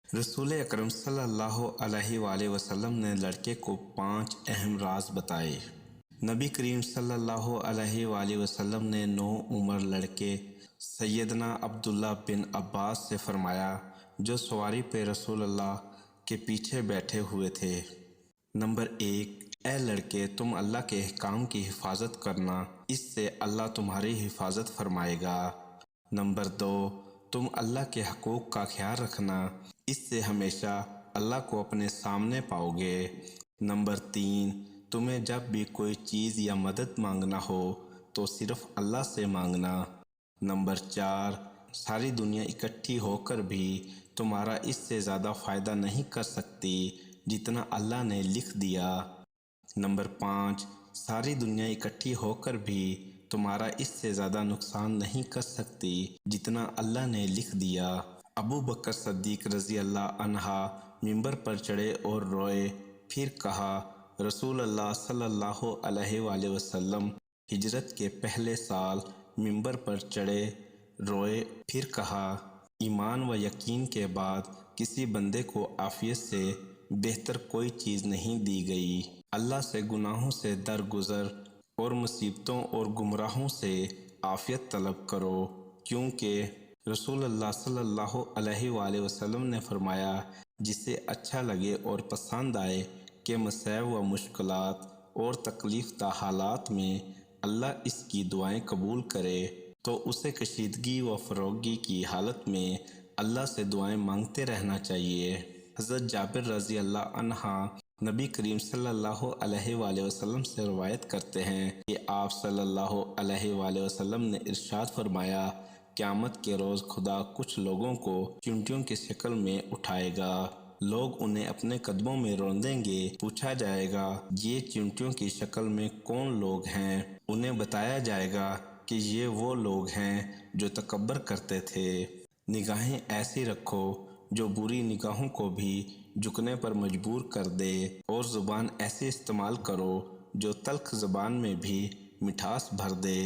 رسول اکرم صلی اللہ علیہ وآلہ وسلم نے لڑکے کو 5 اہم راز بتائے۔ نبی کریم صلی اللہ علیہ وآلہ وسلم نے 9 عمر لڑکے سیدنا عبداللہ بن عباس سے فرمایا، جو سواری پہ رسول اللہ کے پیچھے بیٹھے ہوئے تھے۔ نمبر 1، اے لڑکے، تم اللہ کے احکام کی حفاظت کرنا، اس سے اللہ تمہاری حفاظت فرمائے گا۔ نمبر 2، تم اللہ کے حقوق کا خیال رکھنا، اس سے ہمیشہ اللہ کو اپنے سامنے پاؤ گے۔ نمبر 3، تمہیں جب بھی کوئی چیز یا مدد مانگنا ہو تو صرف اللہ سے مانگنا۔ نمبر 4، ساری دنیا اکٹھی ہو کر بھی تمہارا اس سے زیادہ فائدہ نہیں کر سکتی جتنا اللہ نے لکھ دیا۔ نمبر 5، ساری دنیا اکٹھی ہو کر بھی تمہارا اس سے زیادہ نقصان نہیں کر سکتی جتنا اللہ نے لکھ دیا۔ ابو بکر صدیق رضی اللہ عنہ ممبر پر چڑھے اور روئے، پھر کہا، رسول اللہ صلی اللہ علیہ وآلہ وسلم ہجرت کے پہلے سال ممبر پر چڑھے، روئے، پھر کہا، ایمان و یقین کے بعد کسی بندے کو عافیت سے بہتر کوئی چیز نہیں دی گئی۔ اللہ سے گناہوں سے درگزر اور مصیبتوں اور گمراہوں سے عافیت طلب کرو، کیونکہ رسول اللہ صلی اللہ علیہ وآلہ وسلم نے فرمایا، جسے اچھا لگے اور پسند آئے کہ مصائب و مشکلات اور تکلیف دہ حالات میں اللہ اس کی دعائیں قبول کرے تو اسے کشیدگی و فروغی کی حالت میں اللہ سے دعائیں مانگتے رہنا چاہیے۔ حضرت جابر رضی اللہ عنہ نبی کریم صلی اللہ علیہ وآلہ وسلم سے روایت کرتے ہیں کہ آپ صلی اللہ علیہ وآلہ وسلم نے ارشاد فرمایا، قیامت کے روز خدا کچھ لوگوں کو چیونٹیوں کی شکل میں اٹھائے گا۔ لوگ انہیں اپنے قدموں میں روندیں گے، پوچھا جائے گا، یہ چیونٹیوں کی شکل میں کون لوگ ہیں؟ انہیں بتایا جائے گا کہ یہ وہ لوگ ہیں جو تکبر کرتے تھے۔ نگاہیں ایسی رکھو جو بری نگاہوں کو بھی جھکنے پر مجبور کر دے، اور زبان ایسی استعمال کرو جو تلخ زبان میں بھی مٹھاس بھر دے۔